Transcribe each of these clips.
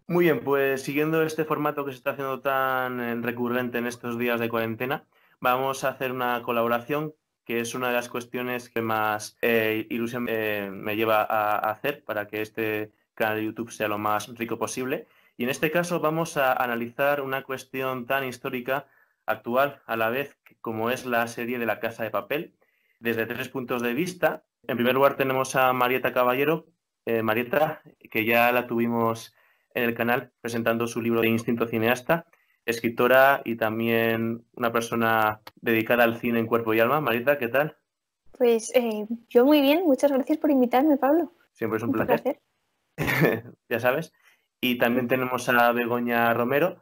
Muy bien, pues siguiendo este formato que se está haciendo tan recurrente en estos días de cuarentena, vamos a hacer una colaboración que es una de las cuestiones que más ilusión me lleva a hacer para que este canal de YouTube sea lo más rico posible. Y en este caso vamos a analizar una cuestión tan histórica, actual a la vez, como es la serie de La Casa de Papel, desde tres puntos de vista. En primer lugar tenemos a Marieta Caballero. Marieta, que ya la tuvimos en el canal presentando su libro de Instinto Cineasta, escritora y también una persona dedicada al cine en cuerpo y alma. Marita, ¿qué tal? Pues yo muy bien, muchas gracias por invitarme, Pablo. Siempre es un Un placer, placer. ya sabes. Y también tenemos a Begoña Romero.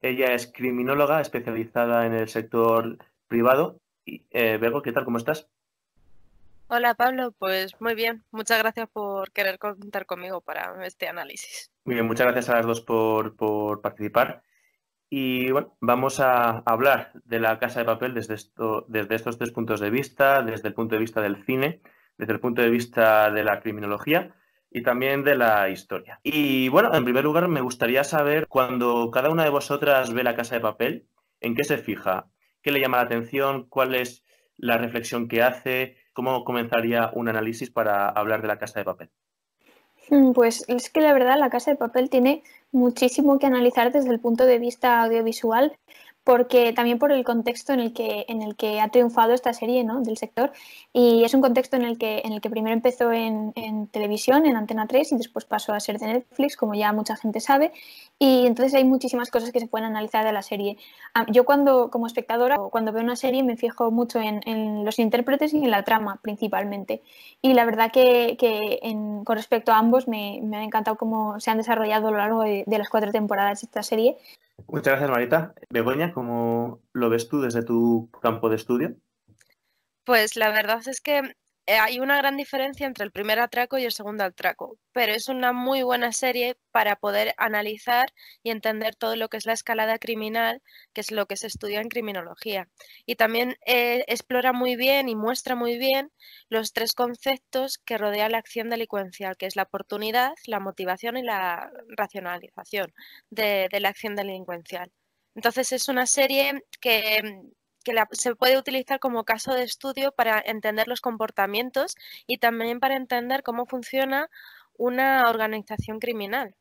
Ella es criminóloga especializada en el sector privado. Y, Bego, ¿qué tal? ¿Cómo estás? Hola Pablo, pues muy bien. Muchas gracias por querer contar conmigo para este análisis. Muy bien, muchas gracias a las dos por participar. Y bueno, vamos a hablar de La Casa de Papel desde estos tres puntos de vista, desde el punto de vista del cine, desde el punto de vista de la criminología y también de la historia. Y bueno, en primer lugar me gustaría saber, cuando cada una de vosotras ve La Casa de Papel, ¿en qué se fija? ¿Qué le llama la atención? ¿Cuál es la reflexión que hace? ¿Cómo comenzaría un análisis para hablar de La Casa de Papel? Pues es que la verdad La Casa de Papel tiene muchísimo que analizar desde el punto de vista audiovisual, porque también por el contexto en el que ha triunfado esta serie, ¿no?, del sector. Y es un contexto en el que primero empezó en televisión, en Antena 3, y después pasó a ser de Netflix, como ya mucha gente sabe. Y entonces hay muchísimas cosas que se pueden analizar de la serie. Yo como espectadora, cuando veo una serie me fijo mucho en los intérpretes y en la trama principalmente. Y la verdad que con respecto a ambos me ha encantado cómo se han desarrollado a lo largo de las 4 temporadas de esta serie. Muchas gracias, Marita. Begoña, ¿cómo lo ves tú desde tu campo de estudio? Pues la verdad es que hay una gran diferencia entre el primer atraco y el segundo atraco, pero es una muy buena serie para poder analizar y entender todo lo que es la escalada criminal, que es lo que se estudia en criminología. Y también explora muy bien y muestra muy bien los tres conceptos que rodean la acción delincuencial, que es la oportunidad, la motivación y la racionalización de la acción delincuencial. Entonces es una serie que se puede utilizar como caso de estudio para entender los comportamientos y también para entender cómo funciona una organización criminal.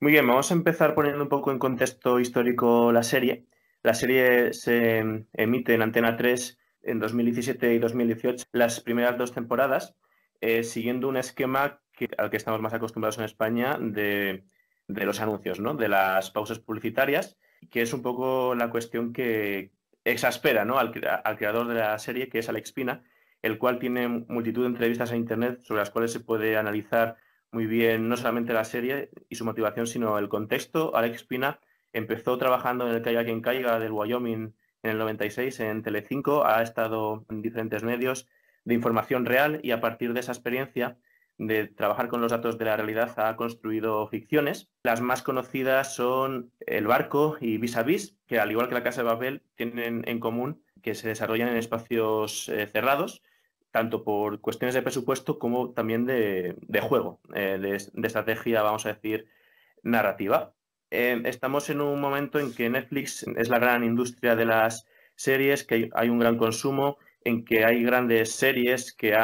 Muy bien, vamos a empezar poniendo un poco en contexto histórico la serie. La serie se emite en Antena 3 en 2017 y 2018, las primeras dos temporadas, siguiendo un esquema al que estamos más acostumbrados en España de los anuncios, ¿no? De las pausas publicitarias, que es un poco la cuestión que exaspera, ¿no?, al creador de la serie, que es Alex Pina, el cual tiene multitud de entrevistas en Internet sobre las cuales se puede analizar muy bien no solamente la serie y su motivación, sino el contexto. Alex Pina empezó trabajando en el Caiga quien caiga del Wyoming en el 96 en Telecinco, ha estado en diferentes medios de información real y a partir de esa experiencia de trabajar con los datos de la realidad ha construido ficciones. Las más conocidas son El Barco y Vis a Vis, que al igual que La Casa de Papel tienen en común que se desarrollan en espacios cerrados, tanto por cuestiones de presupuesto como también de juego, de estrategia, vamos a decir, narrativa. Estamos en un momento en que Netflix es la gran industria de las series, que hay un gran consumo, en que hay grandes series que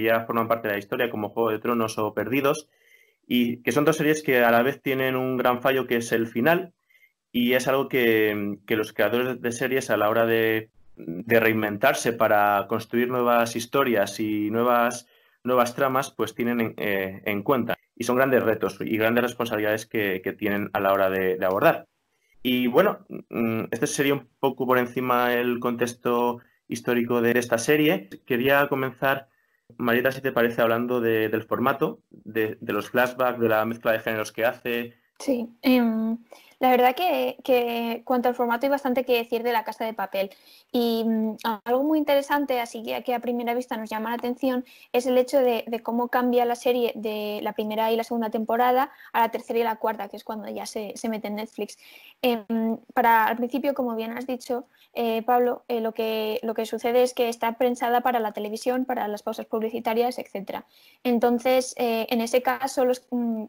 ya forman parte de la historia, como Juego de Tronos o Perdidos, y que son dos series que a la vez tienen un gran fallo, que es el final, y es algo que los creadores de series a la hora de reinventarse para construir nuevas historias y nuevas tramas, pues tienen en cuenta. Y son grandes retos y grandes responsabilidades que tienen a la hora de abordar. Y bueno, este sería un poco por encima el contexto histórico de esta serie. Quería comenzar, Marieta, si te parece, hablando del formato, de los flashbacks, de la mezcla de géneros que hace. Sí, La verdad que cuanto al formato hay bastante que decir de La Casa de Papel. Y algo muy interesante, así que a primera vista nos llama la atención, es el hecho de cómo cambia la serie de la primera y la segunda temporada a la tercera y la cuarta, que es cuando ya se mete en Netflix. Al principio, como bien has dicho, Pablo, lo que sucede es que está pensada para la televisión, para las pausas publicitarias, etc. Entonces, en ese caso,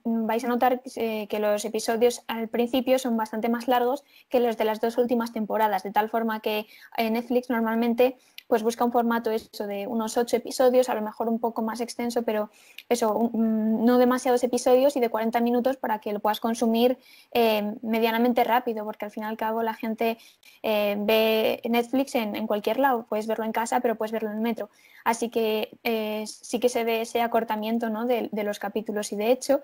vais a notar que los episodios al principio son bastante más largos que los de las dos últimas temporadas, de tal forma que Netflix normalmente pues busca un formato eso de unos 8 episodios, a lo mejor un poco más extenso, pero eso, no demasiados episodios y de 40 minutos para que lo puedas consumir medianamente rápido, porque al fin y al cabo la gente ve Netflix en cualquier lado, puedes verlo en casa, pero puedes verlo en el metro. Así que sí que se ve ese acortamiento, ¿no?, de los capítulos y de hecho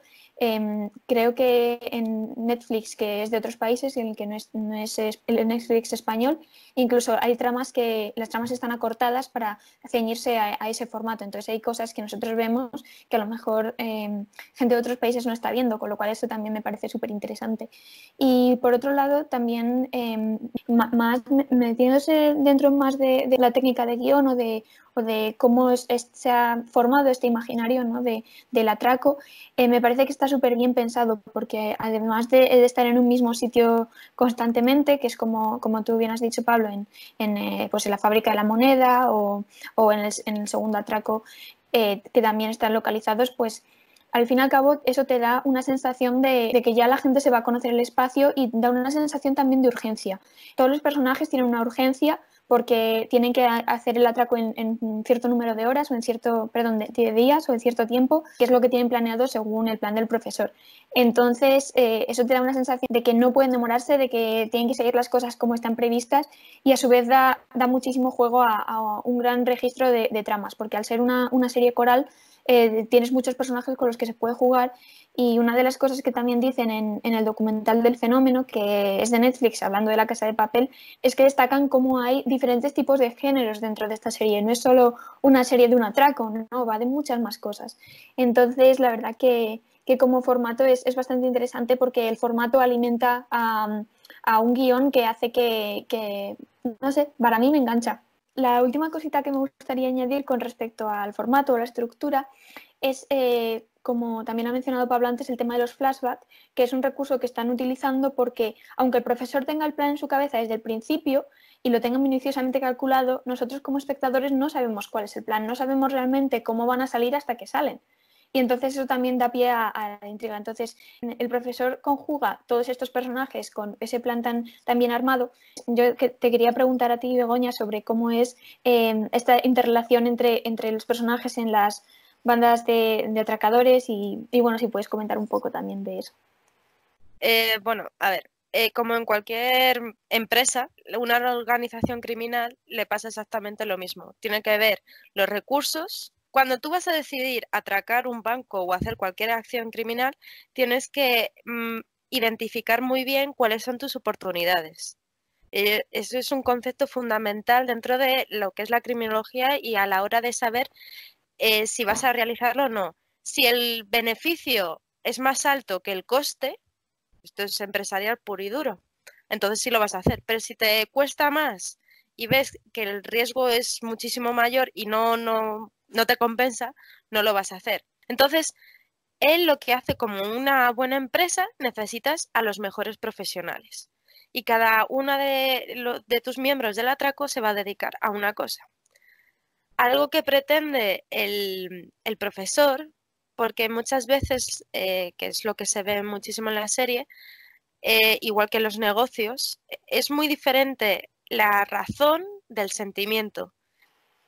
creo que en Netflix, que es de otros países y en el que no es el Netflix español, incluso hay tramas que las tramas están acortadas para ceñirse a ese formato. Entonces hay cosas que nosotros vemos que a lo mejor gente de otros países no está viendo, con lo cual eso también me parece súper interesante. Y por otro lado, también más metiéndose dentro más de la técnica de guión o de cómo se ha formado este imaginario, ¿no?, del atraco, me parece que está súper bien pensado porque además de estar en un mismo sitio constantemente, que es como tú bien has dicho, Pablo, pues en la fábrica de la moneda o en el segundo atraco, que también están localizados, pues al fin y al cabo eso te da una sensación de que ya la gente se va a conocer el espacio y da una sensación también de urgencia. Todos los personajes tienen una urgencia porque tienen que hacer el atraco en cierto número de horas o en cierto, perdón, de días o en cierto tiempo, que es lo que tienen planeado según el plan del profesor. Entonces, eso te da una sensación de que no pueden demorarse, de que tienen que seguir las cosas como están previstas y a su vez da muchísimo juego a un gran registro de tramas, porque al ser una serie coral tienes muchos personajes con los que se puede jugar y una de las cosas que también dicen en el documental del fenómeno, que es de Netflix, hablando de La Casa de Papel, es que destacan cómo hay diferentes tipos de géneros dentro de esta serie. No es solo una serie de un atraco, no, va de muchas más cosas. Entonces, la verdad que como formato es bastante interesante porque el formato alimenta a un guión que hace que, no sé, para mí me engancha. La última cosita que me gustaría añadir con respecto al formato o la estructura es, como también ha mencionado Pablo antes, el tema de los flashbacks, que es un recurso que están utilizando porque, aunque el profesor tenga el plan en su cabeza desde el principio y lo tenga minuciosamente calculado, nosotros como espectadores no sabemos cuál es el plan, no sabemos realmente cómo van a salir hasta que salen. Y entonces eso también da pie a la intriga. Entonces el profesor conjuga todos estos personajes con ese plan tan bien armado. Yo te quería preguntar a ti, Begoña, sobre cómo es esta interrelación entre los personajes en las bandas de atracadores y bueno, si puedes comentar un poco también de eso. Bueno, a ver, como en cualquier empresa, una organización criminal le pasa exactamente lo mismo. Tiene que ver los recursos. Cuando tú vas a decidir atracar un banco o hacer cualquier acción criminal, tienes que identificar muy bien cuáles son tus oportunidades. Eso es un concepto fundamental dentro de lo que es la criminología y a la hora de saber si vas a realizarlo o no. Si el beneficio es más alto que el coste, esto es empresarial puro y duro, entonces sí lo vas a hacer. Pero si te cuesta más y ves que el riesgo es muchísimo mayor y no te compensa, no lo vas a hacer. Entonces, él lo que hace como una buena empresa, necesitas a los mejores profesionales. Y cada uno de tus miembros del atraco se va a dedicar a una cosa. Algo que pretende el profesor, porque muchas veces, que es lo que se ve muchísimo en la serie, igual que en los negocios, es muy diferente la razón del sentimiento.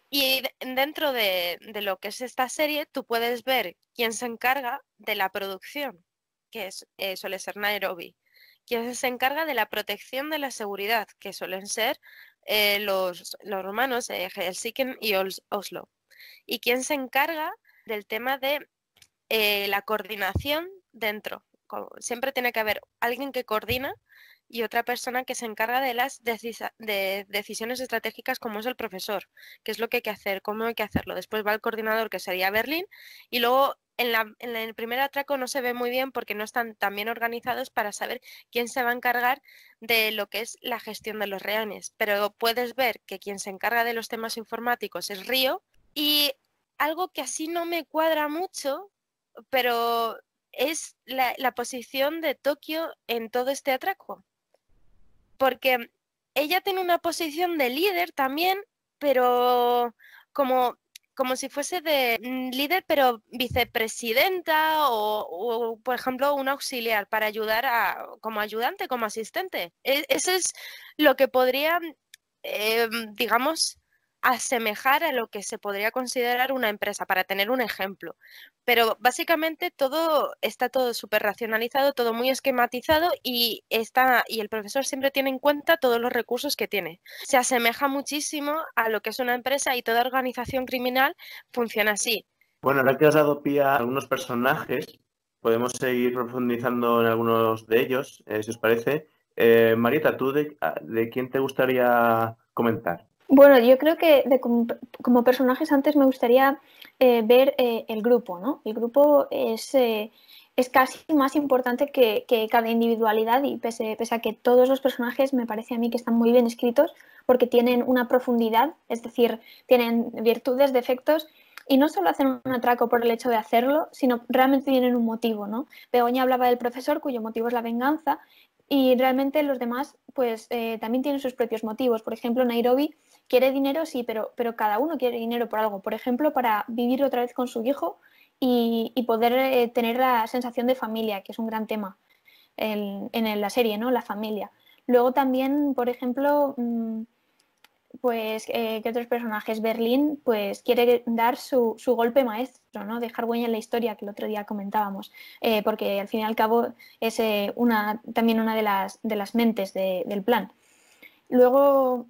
Y dentro de lo que es esta serie, tú puedes ver quién se encarga de la producción, que suele ser Nairobi. Quién se encarga de la protección de la seguridad, que suelen ser los romanos, Helsinki y Oslo. Y quién se encarga del tema de la coordinación dentro. Siempre tiene que haber alguien que coordina y otra persona que se encarga de las decisiones estratégicas, como es el profesor, qué es lo que hay que hacer, cómo hay que hacerlo. Después va el coordinador, que sería Berlín, y luego en el primer atraco no se ve muy bien porque no están tan bien organizados para saber quién se va a encargar de lo que es la gestión de los rehenes. Pero puedes ver que quien se encarga de los temas informáticos es Río, y algo que así no me cuadra mucho, pero es la posición de Tokio en todo este atraco. Porque ella tiene una posición de líder también, pero como si fuese de líder, pero vicepresidenta o, por ejemplo, un auxiliar para ayudar como ayudante, como asistente. Eso es lo que podría, digamos, asemejar a lo que se podría considerar una empresa, para tener un ejemplo. Pero básicamente está todo súper racionalizado, todo muy esquematizado, y el profesor siempre tiene en cuenta todos los recursos que tiene. Se asemeja muchísimo a lo que es una empresa, y toda organización criminal funciona así. Bueno, ahora que has dado pie a algunos personajes, podemos seguir profundizando en algunos de ellos, si os parece. Marieta, ¿tú de quién te gustaría comentar? Bueno, yo creo que como personajes antes me gustaría ver el grupo, ¿no? El grupo es casi más importante que cada individualidad, y pese a que todos los personajes me parece a mí que están muy bien escritos porque tienen una profundidad, es decir, tienen virtudes, defectos, y no solo hacen un atraco por el hecho de hacerlo, sino realmente tienen un motivo, ¿no? Begoña hablaba del profesor, cuyo motivo es la venganza, y realmente los demás pues también tienen sus propios motivos. Por ejemplo, Nairobi quiere dinero, sí, pero cada uno quiere dinero por algo. Por ejemplo, para vivir otra vez con su hijo y poder tener la sensación de familia, que es un gran tema en la serie, ¿no? La familia. Luego también, por ejemplo, pues, ¿qué otros personajes? Berlín, pues, quiere dar su golpe maestro, ¿no? Dejar huella en la historia, que el otro día comentábamos, porque al fin y al cabo es también una de las mentes del plan. Luego,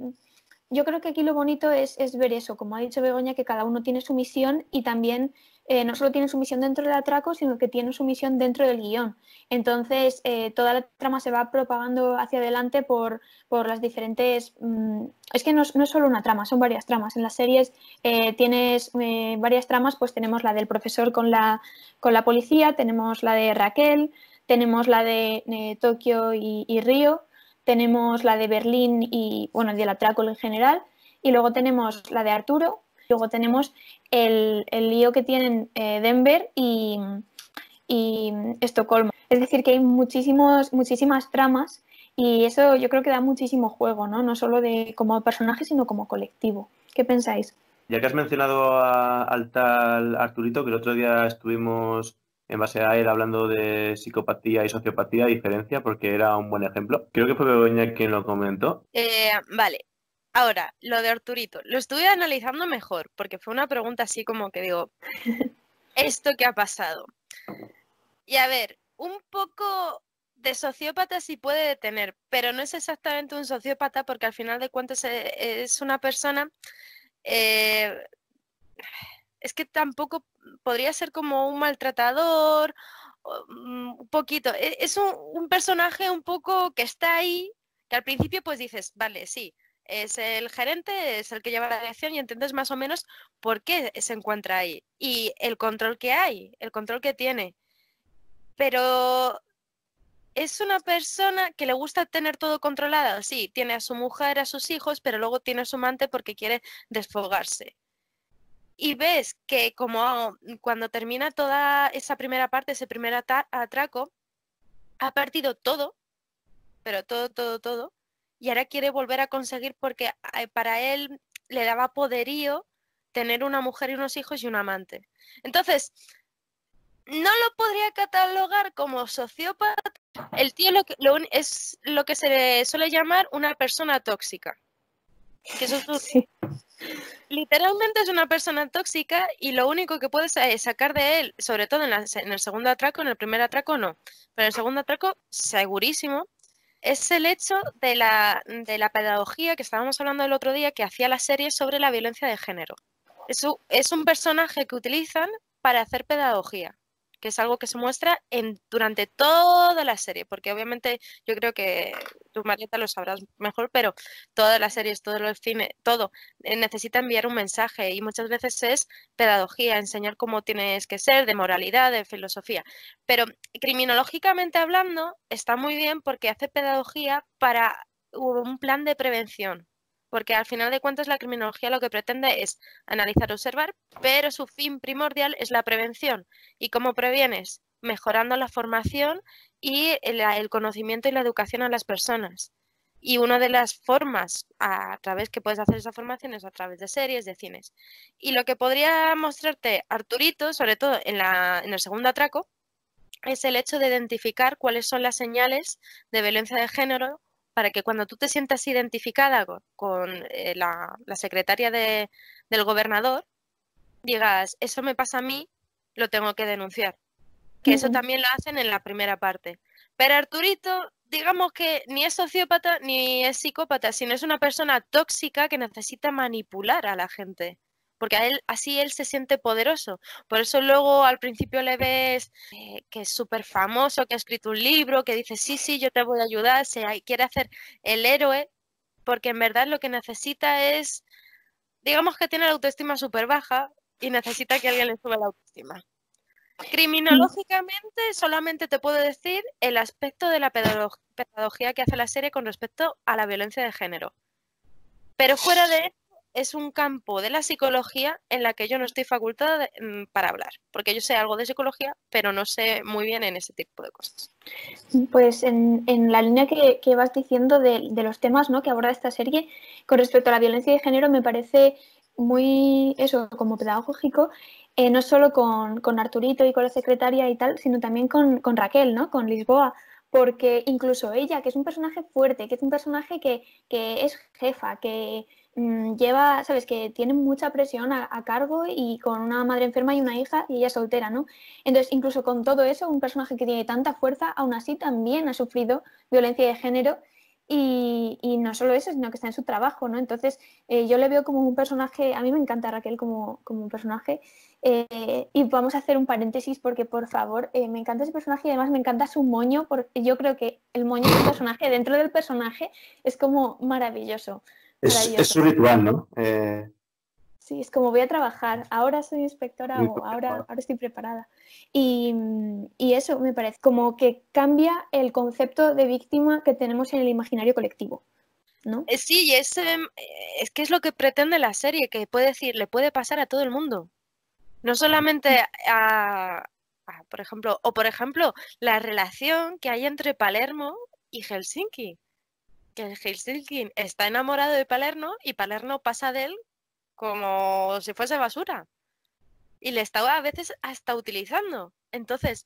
yo creo que aquí lo bonito es ver eso, como ha dicho Begoña, que cada uno tiene su misión, y también no solo tiene su misión dentro del atraco, sino que tiene su misión dentro del guión. Entonces, toda la trama se va propagando hacia adelante por las diferentes... es que no es solo una trama, son varias tramas. En las series tienes varias tramas, pues tenemos la del profesor con la policía, tenemos la de Raquel, tenemos la de Tokio y Río, tenemos la de Berlín y, bueno, del atraco en general, y luego tenemos la de Arturo, luego tenemos el lío que tienen Denver y Estocolmo. Es decir, que hay muchísimas tramas, y eso yo creo que da muchísimo juego, ¿no? No solo como personaje, sino como colectivo. ¿Qué pensáis? Ya que has mencionado al tal Arturito, que el otro día estuvimos en base a él hablando de psicopatía y sociopatía, diferencia, porque era un buen ejemplo. Creo que fue Begoña quien lo comentó. Vale. Ahora, lo de Arturito, lo estuve analizando mejor, porque fue una pregunta así como que digo, ¿esto qué ha pasado? Y a ver, un poco de sociópata sí puede tener, pero no es exactamente un sociópata, porque al final de cuentas es una persona, es que tampoco podría ser como un maltratador, un poquito. Es un personaje un poco que está ahí, que al principio pues dices, vale, sí, es el gerente, es el que lleva la dirección, y entiendes más o menos por qué se encuentra ahí y el control que hay, el control que tiene. Pero es una persona que le gusta tener todo controlado. Sí, tiene a su mujer, a sus hijos, pero luego tiene a su amante porque quiere desfogarse. Y ves que como cuando termina toda esa primera parte, ese primer atraco, ha perdido todo, pero todo, todo, todo, y ahora quiere volver a conseguir, porque para él le daba poderío tener una mujer y unos hijos y un amante. Entonces, no lo podría catalogar como sociópata. El tío es lo que se le suele llamar una persona tóxica. Que eso Sí. literalmente es una persona tóxica, y lo único que puedes sacar de él, sobre todo en el segundo atraco, en el primer atraco no, pero en el segundo atraco segurísimo, es el hecho de la pedagogía que estábamos hablando el otro día, que hacía la serie sobre la violencia de género. Es un personaje que utilizan para hacer pedagogía. que es algo que se muestra durante toda la serie, porque obviamente yo creo que tú, Marieta, lo sabrás mejor, pero todas las series, todo el cine, todo necesita enviar un mensaje y muchas veces es pedagogía, enseñar cómo tienes que ser, de moralidad, de filosofía. Pero criminológicamente hablando, está muy bien porque hace pedagogía para un plan de prevención. Porque al final de cuentas la criminología lo que pretende es analizar, observar, pero su fin primordial es la prevención. ¿Y cómo previenes? Mejorando la formación y el conocimiento y la educación a las personas. Y una de las formas a través que puedes hacer esa formación es a través de series, de cines. Y lo que podría mostrarte Arturito, sobre todo en el segundo atraco, es el hecho de identificar cuáles son las señales de violencia de género para que cuando tú te sientas identificada con la secretaria del gobernador, digas, eso me pasa a mí, lo tengo que denunciar. Que eso también lo hacen en la primera parte. Pero Arturito, digamos que ni es sociópata ni es psicópata, sino es una persona tóxica que necesita manipular a la gente. Porque así él se siente poderoso. Por eso luego al principio le ves que es súper famoso, que ha escrito un libro, que dice, sí, sí, yo te voy a ayudar, quiere hacer el héroe, porque en verdad lo que necesita es, digamos que tiene la autoestima súper baja y necesita que alguien le suba la autoestima. Criminológicamente solamente te puedo decir el aspecto de la pedagogía que hace la serie con respecto a la violencia de género. Pero fuera de eso, es un campo de la psicología en la que yo no estoy facultada para hablar, porque yo sé algo de psicología, pero no sé muy bien en ese tipo de cosas. Pues en la línea que vas diciendo de los temas, ¿no?, que aborda esta serie, con respecto a la violencia de género, me parece muy, eso, como pedagógico, no solo con Arturito y con la secretaria y tal, sino también con Raquel, ¿no?, con Lisboa, porque incluso ella, que es un personaje fuerte, que es un personaje que es jefa, que lleva, sabes, que tiene mucha presión a cargo y con una madre enferma y una hija y ella soltera, ¿no? Entonces, incluso con todo eso, un personaje que tiene tanta fuerza, aún así también ha sufrido violencia de género y no solo eso, sino que está en su trabajo, ¿no? Entonces, yo le veo como un personaje, a mí me encanta Raquel como un personaje, y vamos a hacer un paréntesis porque, por favor, me encanta ese personaje y además me encanta su moño, porque yo creo que el moño del personaje, dentro del personaje, es como maravilloso. Es su ritual, ¿no? Sí, es como voy a trabajar, ahora soy inspectora o ahora estoy preparada. Y eso me parece como que cambia el concepto de víctima que tenemos en el imaginario colectivo, ¿no? Sí, es que es lo que pretende la serie, que puede decir, le puede pasar a todo el mundo. No solamente por ejemplo, la relación que hay entre Palermo y Helsinki. Que Helsinki está enamorado de Palermo y Palermo pasa de él como si fuese basura. Y le estaba a veces hasta utilizando. Entonces,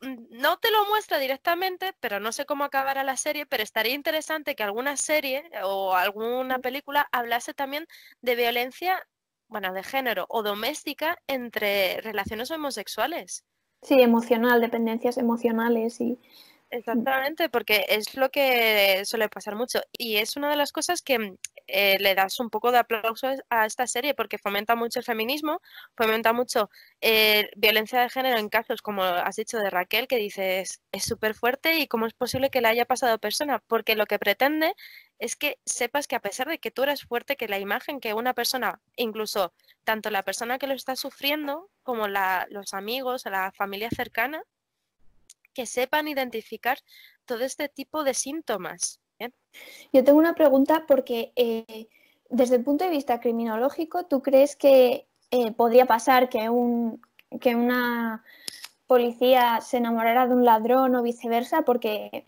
no te lo muestra directamente, pero no sé cómo acabará la serie, pero estaría interesante que alguna serie o alguna película hablase también de violencia, bueno, de género o doméstica entre relaciones homosexuales. Sí, emocional, dependencias emocionales y... Exactamente, porque es lo que suele pasar mucho y es una de las cosas que le das un poco de aplauso a esta serie porque fomenta mucho el feminismo, fomenta mucho violencia de género en casos como has dicho de Raquel, que dices es súper fuerte y cómo es posible que le haya pasado a persona, porque lo que pretende es que sepas que a pesar de que tú eres fuerte, que la imagen que una persona, incluso tanto la persona que lo está sufriendo como los amigos, la familia cercana, que sepan identificar todo este tipo de síntomas. ¿Bien? Yo tengo una pregunta porque desde el punto de vista criminológico, ¿tú crees que podría pasar que una policía se enamorara de un ladrón o viceversa? Porque,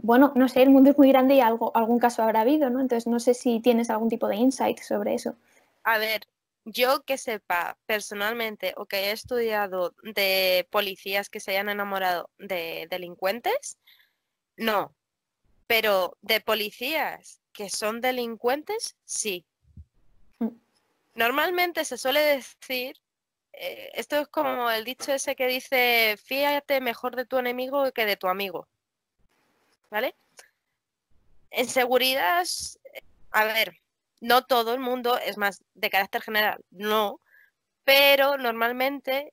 bueno, no sé, el mundo es muy grande y algún caso habrá habido, ¿no? Entonces no sé si tienes algún tipo de insight sobre eso. A ver, yo que sepa personalmente o que haya estudiado de policías que se hayan enamorado de delincuentes, no. Pero de policías que son delincuentes, sí. Normalmente se suele decir, esto es como el dicho ese que dice, fíjate mejor de tu enemigo que de tu amigo. ¿Vale? En seguridad, a ver, no todo el mundo, es más, de carácter general, no, pero normalmente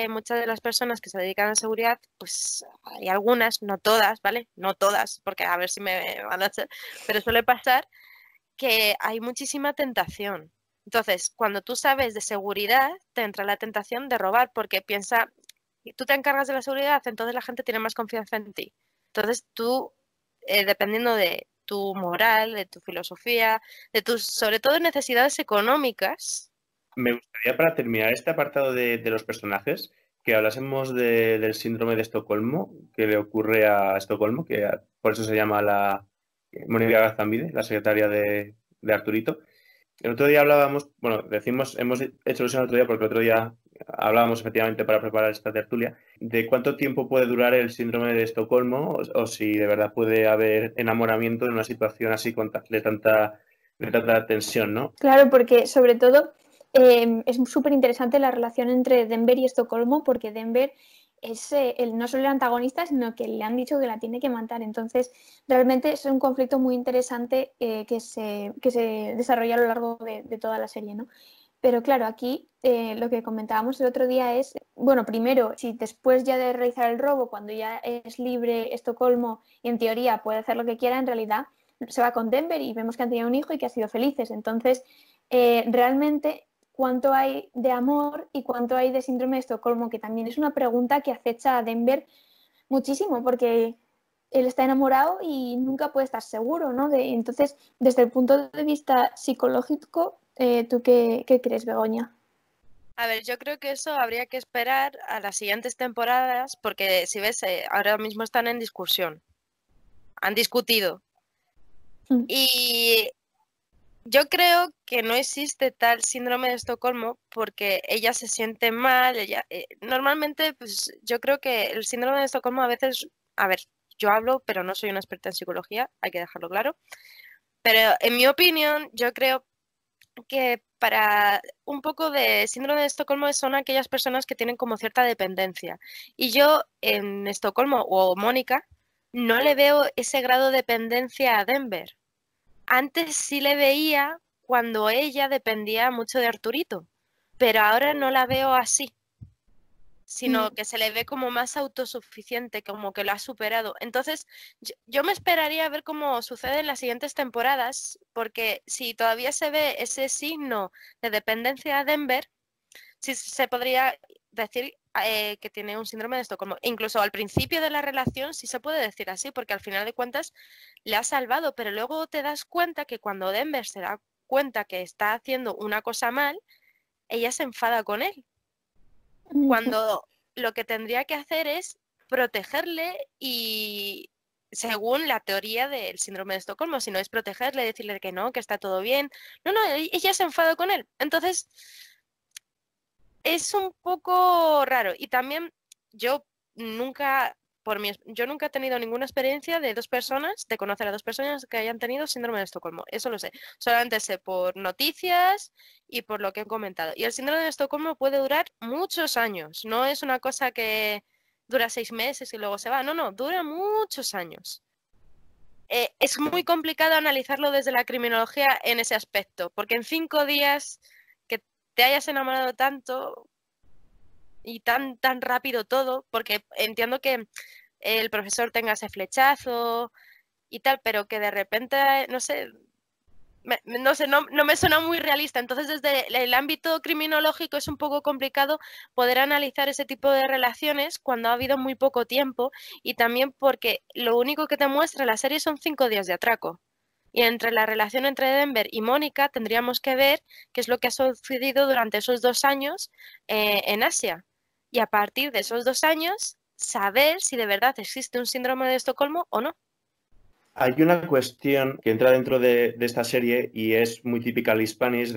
muchas de las personas que se dedican a seguridad, pues hay algunas, no todas, ¿vale? No todas, porque a ver si me van a hacer, pero suele pasar que hay muchísima tentación. Entonces, cuando tú sabes de seguridad, te entra la tentación de robar, porque piensa, tú te encargas de la seguridad, entonces la gente tiene más confianza en ti. Entonces tú, dependiendo de tu moral, de tu filosofía, de tus, sobre todo, necesidades económicas. Me gustaría, para terminar este apartado de los personajes, que hablásemos del síndrome de Estocolmo, que le ocurre a Estocolmo, que por eso se llama la Mónica Gazambide, la secretaria de Arturito. El otro día hablábamos, bueno, hemos hecho ilusión el otro día porque el otro día hablábamos efectivamente para preparar esta tertulia, de cuánto tiempo puede durar el síndrome de Estocolmo o si de verdad puede haber enamoramiento en una situación así de tanta tensión, ¿no? Claro, porque sobre todo es súper interesante la relación entre Denver y Estocolmo, porque Denver es no solo el antagonista, sino que le han dicho que la tiene que matar. Entonces, realmente es un conflicto muy interesante que se desarrolla a lo largo de toda la serie, ¿no? Pero claro, aquí lo que comentábamos el otro día es, bueno, primero, si después ya de realizar el robo, cuando ya es libre Estocolmo y en teoría puede hacer lo que quiera, en realidad se va con Denver y vemos que han tenido un hijo y que han sido felices. Entonces, realmente, ¿cuánto hay de amor y cuánto hay de síndrome de Estocolmo? Que también es una pregunta que acecha a Denver muchísimo, porque él está enamorado y nunca puede estar seguro, ¿no? Entonces, desde el punto de vista psicológico, ¿tú qué crees, Begoña? A ver, yo creo que eso habría que esperar a las siguientes temporadas, porque si ves, ahora mismo están en discusión. Han discutido. Y yo creo que no existe tal síndrome de Estocolmo porque ella se siente mal. Normalmente, pues yo creo que el síndrome de Estocolmo a veces, a ver, yo hablo, pero no soy una experta en psicología, hay que dejarlo claro. Pero en mi opinión, yo creo que para un poco de síndrome de Estocolmo son aquellas personas que tienen como cierta dependencia. Y yo en Estocolmo o Mónica no le veo ese grado de dependencia a Denver. Antes sí le veía cuando ella dependía mucho de Arturito, pero ahora no la veo así, sino que se le ve como más autosuficiente, como que lo ha superado. Entonces, yo me esperaría a ver cómo sucede en las siguientes temporadas, porque si todavía se ve ese signo de dependencia de Denver, sí se podría decir que tiene un síndrome de Estocolmo. Incluso al principio de la relación sí se puede decir así, porque al final de cuentas le ha salvado, pero luego te das cuenta que cuando Denver se da cuenta que está haciendo una cosa mal, ella se enfada con él. Cuando lo que tendría que hacer es protegerle y, según la teoría del síndrome de Estocolmo, si no es protegerle, decirle que no, que está todo bien. No, ella se enfada con él. Entonces, es un poco raro. Y también yo nunca he tenido ninguna experiencia de conocer a dos personas que hayan tenido síndrome de Estocolmo. Eso lo sé. Solamente sé por noticias y por lo que he comentado. Y el síndrome de Estocolmo puede durar muchos años. No es una cosa que dura 6 meses y luego se va. No, dura muchos años. Es muy complicado analizarlo desde la criminología en ese aspecto, porque en 5 días que te hayas enamorado tanto y tan rápido todo, porque entiendo que el profesor tenga ese flechazo y tal, pero que de repente, no sé, no me suena muy realista. Entonces, desde el ámbito criminológico es un poco complicado poder analizar ese tipo de relaciones cuando ha habido muy poco tiempo, y también porque lo único que te muestra la serie son 5 días de atraco. Y entre la relación entre Denver y Mónica tendríamos que ver qué es lo que ha sucedido durante esos 2 años en Asia. Y a partir de esos 2 años, saber si de verdad existe un síndrome de Estocolmo o no. Hay una cuestión que entra dentro de esta serie y es muy típica al Hispanic,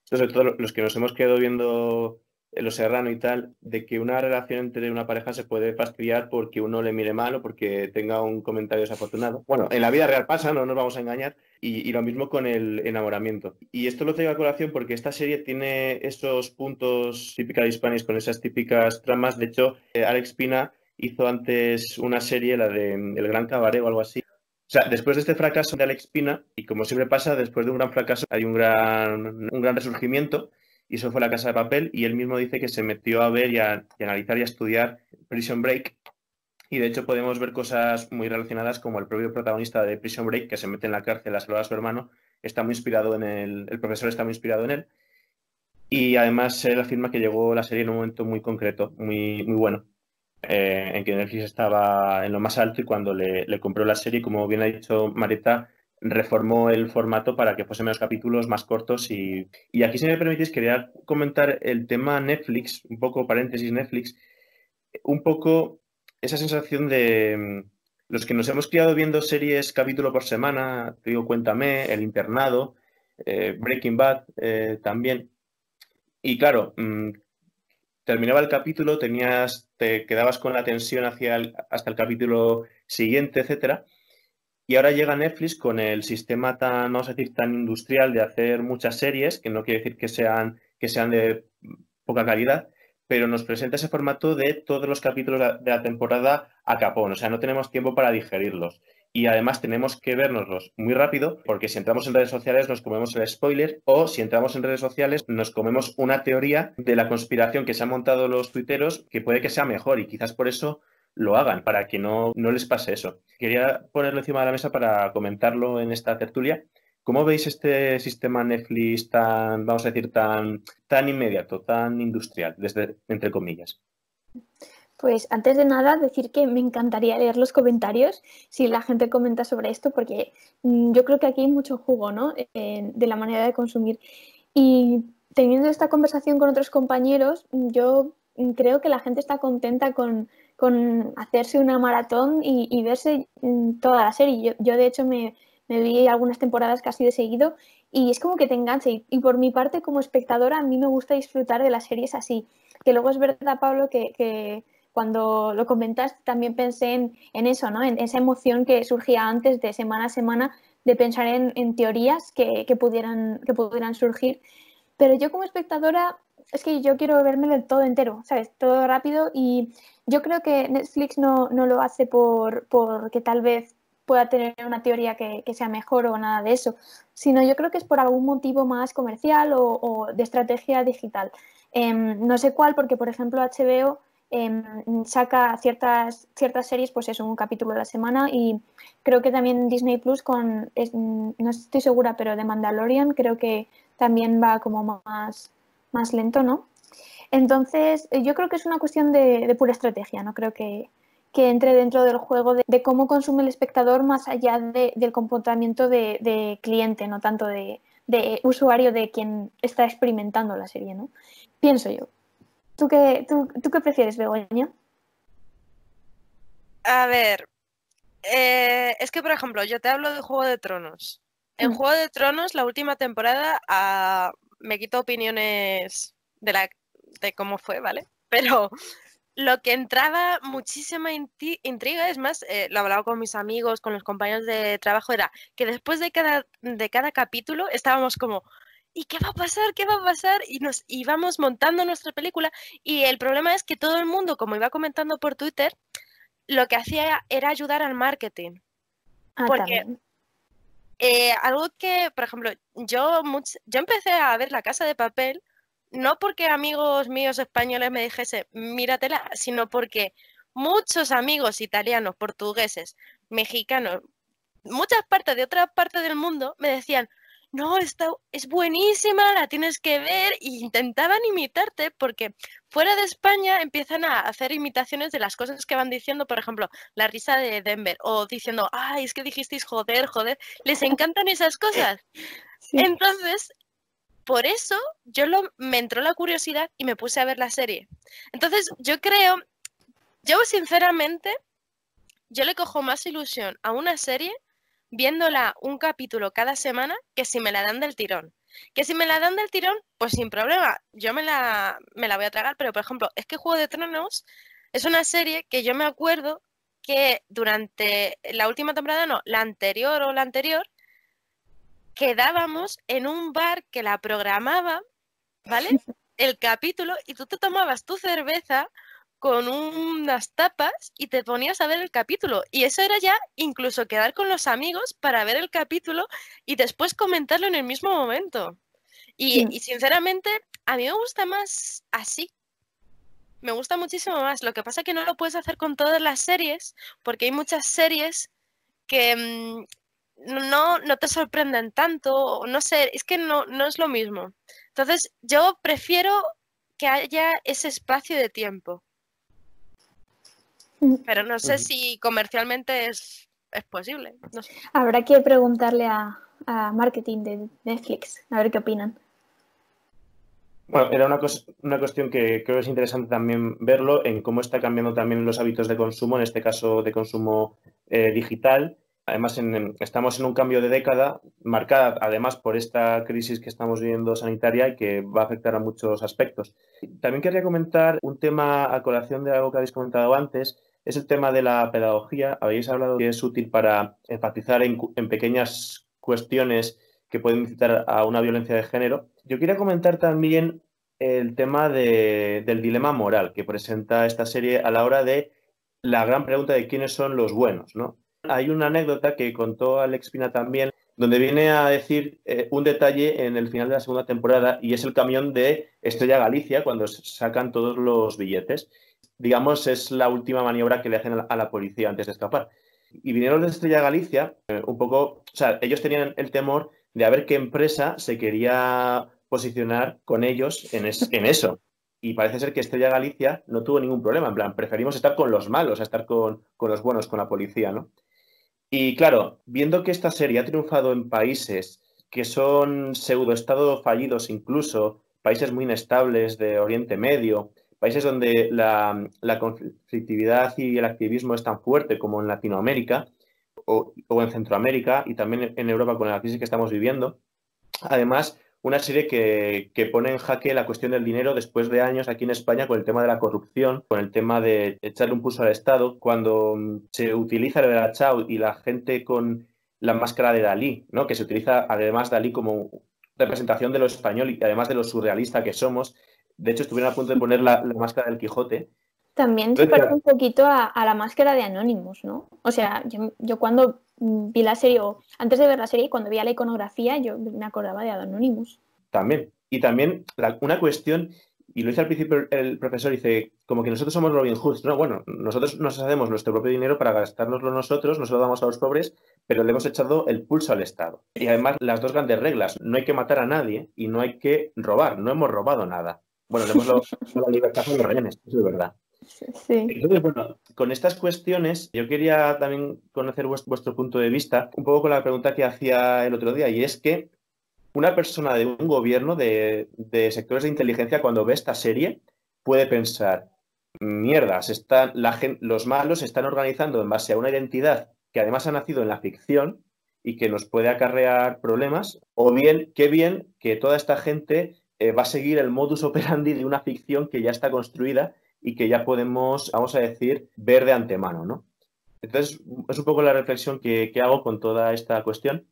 sobre todo los que nos hemos quedado viendo Los Serrano y tal, de que una relación entre una pareja se puede fastidiar porque uno le mire mal o porque tenga un comentario desafortunado. Bueno, en la vida real pasa, no nos vamos a engañar, y lo mismo con el enamoramiento. Y esto lo traigo a colación porque esta serie tiene esos puntos típicos Hispanic con esas típicas tramas. De hecho, Alex Pina hizo antes una serie, la de El Gran Cabaret o algo así. O sea, después de este fracaso de Alex Pina, y como siempre pasa, después de un gran fracaso hay un gran resurgimiento, y eso fue La Casa de Papel, y él mismo dice que se metió a ver y a analizar y a estudiar Prison Break, y de hecho podemos ver cosas muy relacionadas, como el propio protagonista de Prison Break, que se mete en la cárcel a salvar a su hermano, está muy inspirado en el profesor está muy inspirado en él, y además él afirma que llegó la serie en un momento muy concreto, muy, muy bueno, en que Netflix estaba en lo más alto, y cuando le compró la serie, como bien ha dicho Marieta, reformó el formato para que fuesen menos capítulos, más cortos. Y aquí, si me permitís, quería comentar el tema Netflix, un poco paréntesis Netflix, un poco esa sensación de los que nos hemos criado viendo series capítulo por semana, te digo, Cuéntame, El Internado, Breaking Bad también. Y claro, terminaba el capítulo, te quedabas con la tensión hasta el capítulo siguiente, etcétera. Y ahora llega Netflix con el sistema tan, vamos a decir, tan industrial de hacer muchas series, que no quiere decir que sean de poca calidad, pero nos presenta ese formato de todos los capítulos de la temporada a capón. O sea, no tenemos tiempo para digerirlos. Y además tenemos que vernoslos muy rápido, porque si entramos en redes sociales nos comemos el spoiler, o si entramos en redes sociales nos comemos una teoría de la conspiración que se han montado los tuiteros, que puede que sea mejor, y quizás por eso lo hagan, para que no les pase eso. Quería ponerlo encima de la mesa para comentarlo en esta tertulia. ¿Cómo veis este sistema Netflix tan, vamos a decir, tan inmediato, tan industrial, desde entre comillas? Pues antes de nada decir que me encantaría leer los comentarios si la gente comenta sobre esto, porque yo creo que aquí hay mucho jugo, ¿no? De la manera de consumir. Y teniendo esta conversación con otros compañeros, yo creo que la gente está contenta con hacerse una maratón y verse toda la serie. Yo de hecho me vi algunas temporadas casi de seguido, y es como que te engancha. Y por mi parte, como espectadora, a mí me gusta disfrutar de las series así. Que luego es verdad, Pablo, que cuando lo comentas también pensé en eso, ¿no? En esa emoción que surgía antes, de semana a semana, de pensar en teorías que pudieran surgir. Pero yo, como espectadora, es que yo quiero verme del todo entero, ¿sabes? Todo rápido, y yo creo que Netflix no lo hace porque tal vez pueda tener una teoría que sea mejor o nada de eso, sino yo creo que es por algún motivo más comercial o de estrategia digital. No sé cuál, porque por ejemplo HBO saca ciertas series, pues eso, un capítulo a la semana, y creo que también Disney Plus no estoy segura, pero de Mandalorian creo que también va como más lento, ¿no? Entonces, yo creo que es una cuestión de pura estrategia, no creo que entre dentro del juego de cómo consume el espectador, más allá del comportamiento de cliente, no tanto de usuario, de quien está experimentando la serie, ¿no? Pienso yo. ¿Tú qué prefieres, Begoña? A ver, es que, por ejemplo, yo te hablo de Juego de Tronos. En Juego de Tronos, la última temporada, me quito opiniones de cómo fue, ¿vale? Pero lo que entraba muchísima intriga, es más, lo hablaba con mis amigos, con los compañeros de trabajo, era que después de cada capítulo estábamos como, ¿y qué va a pasar? ¿Qué va a pasar? Y nos íbamos montando nuestra película, y el problema es que todo el mundo, como iba comentando por Twitter, lo que hacía era ayudar al marketing. Porque algo que, por ejemplo, yo empecé a ver La Casa de Papel no porque amigos míos españoles me dijesen, míratela, sino porque muchos amigos italianos, portugueses, mexicanos, muchas partes de otras partes del mundo me decían, no, esta es buenísima, la tienes que ver, e intentaban imitarte, porque fuera de España empiezan a hacer imitaciones de las cosas que van diciendo, por ejemplo, la risa de Denver, o diciendo, ay, es que dijisteis joder, les encantan esas cosas. Sí. Entonces, por eso me entró la curiosidad y me puse a ver la serie. Entonces, yo sinceramente, yo le cojo más ilusión a una serie viéndola un capítulo cada semana que si me la dan del tirón. Que si me la dan del tirón, pues sin problema, yo me la voy a tragar, pero por ejemplo, es que Juego de Tronos es una serie que yo me acuerdo que durante la última temporada, no, la anterior, quedábamos en un bar que la programaba, ¿vale? El capítulo, y tú te tomabas tu cerveza con unas tapas y te ponías a ver el capítulo. Y eso era ya incluso quedar con los amigos para ver el capítulo y después comentarlo en el mismo momento. Y sinceramente, A mí me gusta más así. Me gusta muchísimo más. Lo que pasa es que no lo puedes hacer con todas las series, porque hay muchas series que no te sorprenden tanto, no sé, es que no es lo mismo. Entonces, yo prefiero que haya ese espacio de tiempo. Pero no sé si comercialmente es posible. No sé. Habrá que preguntarle a marketing de Netflix, a ver qué opinan. Bueno, era una cuestión que creo que es interesante también verlo en cómo está cambiando también los hábitos de consumo, en este caso de consumo digital. Además, estamos en un cambio de década marcada además por esta crisis que estamos viviendo sanitaria y que va a afectar a muchos aspectos. También quería comentar un tema a colación de algo que habéis comentado antes, es el tema de la pedagogía. Habéis hablado que es útil para enfatizar en pequeñas cuestiones que pueden incitar a una violencia de género. Yo quería comentar también el tema del dilema moral que presenta esta serie a la hora de la gran pregunta de quiénes son los buenos, ¿no? Hay una anécdota que contó Alex Pina también, donde viene a decir un detalle en el final de la segunda temporada y es el camión de Estrella Galicia cuando sacan todos los billetes. Digamos, es la última maniobra que le hacen a la policía antes de escapar. Y vinieron de Estrella Galicia, un poco, o sea, ellos tenían el temor de a ver qué empresa se quería posicionar con ellos en eso. Y parece ser que Estrella Galicia no tuvo ningún problema. En plan, preferimos estar con los malos a estar con los buenos, con la policía, ¿no? Y claro, viendo que esta serie ha triunfado en países que son pseudoestados fallidos incluso, países muy inestables de Oriente Medio, países donde la conflictividad y el activismo es tan fuerte como en Latinoamérica o en Centroamérica y también en Europa con la crisis que estamos viviendo. Además, una serie que pone en jaque la cuestión del dinero después de años aquí en España con el tema de la corrupción, con el tema de echarle un pulso al Estado, cuando se utiliza el Berachau y la gente con la máscara de Dalí, ¿no? Que se utiliza además Dalí como representación de lo español y además de lo surrealista que somos. De hecho, estuvieron a punto de poner la máscara del Quijote. También se parece un poquito a la máscara de Anonymous, ¿no? O sea, yo cuando vi la serie, o antes de ver la serie, cuando veía la iconografía, yo me acordaba de Anonymous. También. Y también una cuestión, y lo dice al principio el profesor, dice, como que nosotros somos Robin Hoods. No, bueno, nosotros nos hacemos nuestro propio dinero para gastárnoslo nosotros, nos lo damos a los pobres, pero le hemos echado el pulso al Estado. Y además, las dos grandes reglas, no hay que matar a nadie y no hay que robar, no hemos robado nada. Bueno, le hemos dado la libertad a los rehenes, eso es verdad. Sí. Entonces, bueno, con estas cuestiones, yo quería también conocer vuestro punto de vista, un poco con la pregunta que hacía el otro día, y es que una persona de un gobierno, de sectores de inteligencia, cuando ve esta serie, puede pensar, mierdas, los malos se están organizando en base a una identidad que además ha nacido en la ficción y que nos puede acarrear problemas, o bien, qué bien que toda esta gente va a seguir el modus operandi de una ficción que ya está construida y que ya podemos, vamos a decir, ver de antemano, ¿no? Entonces, es un poco la reflexión que hago con toda esta cuestión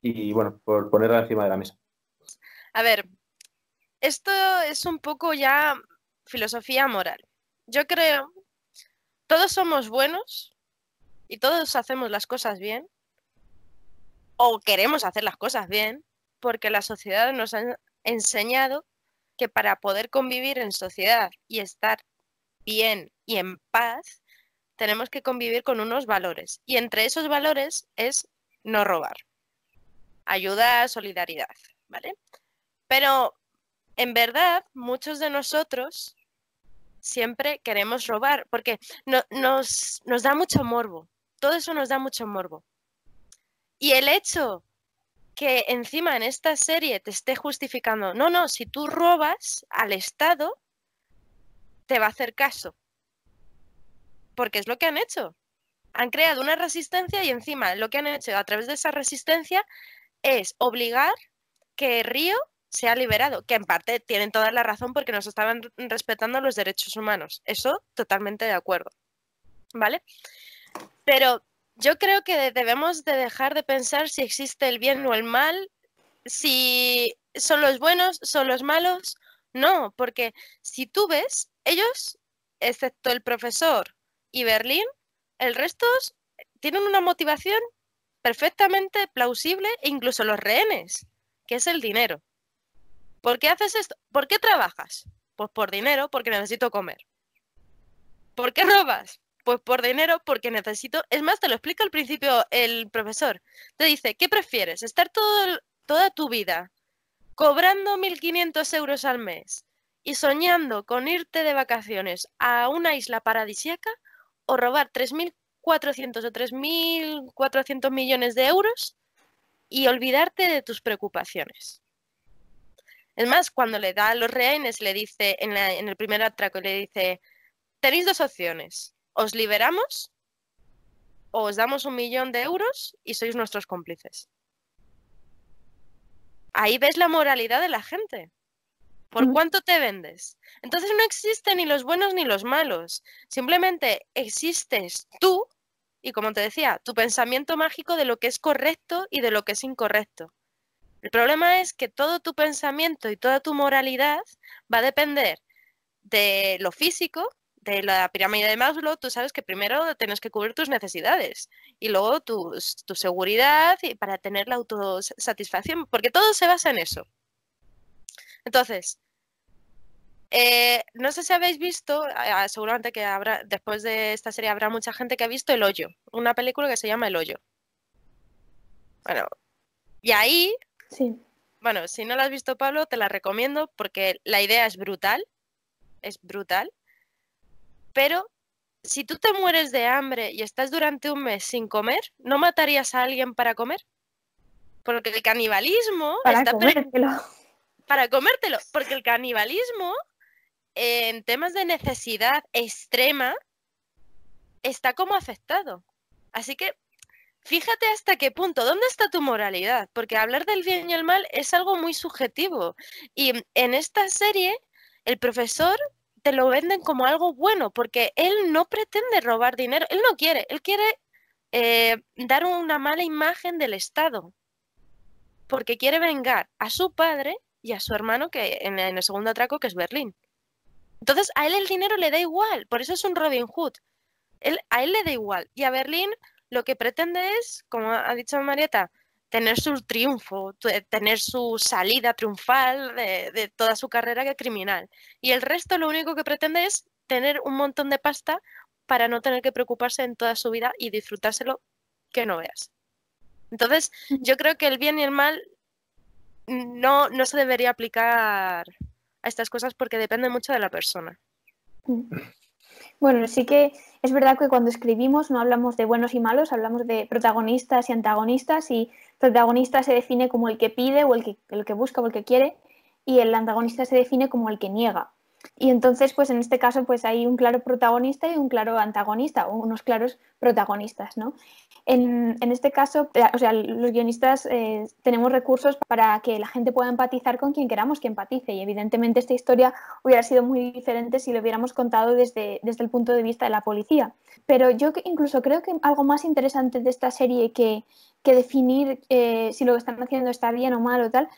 y, bueno, por ponerla encima de la mesa. A ver, esto es un poco ya filosofía moral. Yo creo, todos somos buenos y todos hacemos las cosas bien, o queremos hacer las cosas bien, porque la sociedad nos ha enseñado que para poder convivir en sociedad y estar bien y en paz, tenemos que convivir con unos valores. Y entre esos valores es no robar, ayuda, solidaridad, ¿vale? Pero en verdad, muchos de nosotros siempre queremos robar, porque nos da mucho morbo. Todo eso nos da mucho morbo. Y el hecho que encima en esta serie te esté justificando, no, si tú robas al Estado, te va a hacer caso. Porque es lo que han hecho. Han creado una resistencia y encima lo que han hecho a través de esa resistencia es obligar que Río sea liberado, que en parte tienen toda la razón porque nos estaban respetando los derechos humanos. Eso totalmente de acuerdo, ¿vale? Pero yo creo que debemos de dejar de pensar si existe el bien o el mal, si son los buenos, son los malos. No, porque si tú ves, ellos, excepto el profesor y Berlín, el resto tienen una motivación perfectamente plausible, e incluso los rehenes, que es el dinero. ¿Por qué haces esto? ¿Por qué trabajas? Pues por dinero, porque necesito comer. ¿Por qué robas? Pues por dinero, porque necesito... Es más, te lo explica al principio el profesor. Te dice, ¿qué prefieres? ¿Estar toda tu vida cobrando 1.500 euros al mes y soñando con irte de vacaciones a una isla paradisíaca o robar 3.400 o 3.400 millones de euros y olvidarte de tus preocupaciones? Es más, cuando le da a los rehenes, le dice en el primer atraco, le dice, tenéis dos opciones, os liberamos o os damos 1.000.000 de euros y sois nuestros cómplices. Ahí ves la moralidad de la gente. ¿Por cuánto te vendes? Entonces no existen ni los buenos ni los malos. Simplemente existes tú y, como te decía, tu pensamiento mágico de lo que es correcto y de lo que es incorrecto. El problema es que todo tu pensamiento y toda tu moralidad va a depender de lo físico, de la pirámide de Maslow. Tú sabes que primero tienes que cubrir tus necesidades y luego tu seguridad y para tener la autosatisfacción, porque todo se basa en eso. Entonces, no sé si habéis visto, seguramente que habrá, después de esta serie habrá mucha gente que ha visto El Hoyo, una película que se llama El Hoyo. Bueno, y ahí, Sí. bueno, si no la has visto, Pablo, te la recomiendo porque la idea es brutal, pero si tú te mueres de hambre y estás durante un mes sin comer, ¿no matarías a alguien para comer? Porque el canibalismo Para está comértelo. para comértelo, porque el canibalismo en temas de necesidad extrema está como afectado. Así que fíjate hasta qué punto, ¿dónde está tu moralidad? Porque hablar del bien y el mal es algo muy subjetivo. Y en esta serie, el profesor te lo venden como algo bueno, porque él no pretende robar dinero, él no quiere, él quiere dar una mala imagen del Estado, porque quiere vengar a su padre y a su hermano que en el segundo atraco, que es Berlín. Entonces a él el dinero le da igual, por eso es un Robin Hood. A él le da igual. Y a Berlín lo que pretende es, como ha dicho Marieta, tener su triunfo, tener su salida triunfal de toda su carrera criminal. Y el resto lo único que pretende es tener un montón de pasta para no tener que preocuparse en toda su vida y disfrutárselo que no veas. Entonces, yo creo que el bien y el mal no se debería aplicar a estas cosas porque depende mucho de la persona. Bueno, sí que es verdad que cuando escribimos no hablamos de buenos y malos, hablamos de protagonistas y antagonistas, y protagonista se define como el que pide o el que busca o el que quiere, y el antagonista se define como el que niega. Y entonces, pues en este caso, pues hay un claro protagonista y un claro antagonista, o unos claros protagonistas, ¿no? En este caso, o sea, los guionistas tenemos recursos para que la gente pueda empatizar con quien queramos que empatice, y evidentemente esta historia hubiera sido muy diferente si lo hubiéramos contado desde el punto de vista de la policía. Pero yo incluso creo que algo más interesante de esta serie que definir si lo que están haciendo está bien o mal o tal,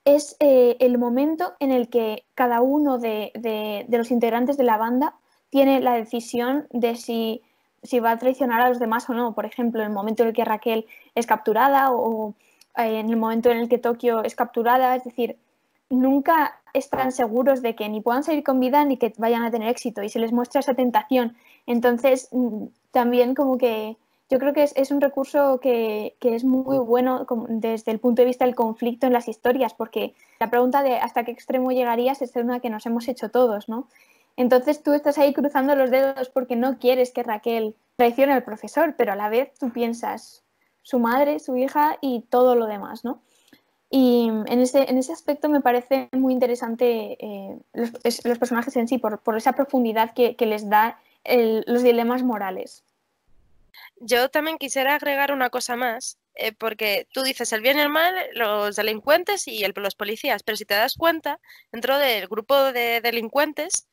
es el momento en el que cada uno de los integrantes de la banda tiene la decisión de si va a traicionar a los demás o no. Por ejemplo, en el momento en el que Raquel es capturada o en el momento en el que Tokio es capturada. Es decir, nunca están seguros de que ni puedan salir con vida ni que vayan a tener éxito, y se les muestra esa tentación. Entonces, también como que yo creo que es un recurso que es muy bueno desde el punto de vista del conflicto en las historias, porque la pregunta de hasta qué extremo llegarías es una que nos hemos hecho todos, ¿no? Entonces tú estás ahí cruzando los dedos porque no quieres que Raquel traicione al profesor, pero a la vez tú piensas su madre, su hija y todo lo demás, ¿no? Y en ese aspecto me parece muy interesante los personajes en sí, por esa profundidad que les da los dilemas morales. Yo también quisiera agregar una cosa más, porque tú dices el bien y el mal, los delincuentes y los policías, pero si te das cuenta, dentro del grupo de delincuentes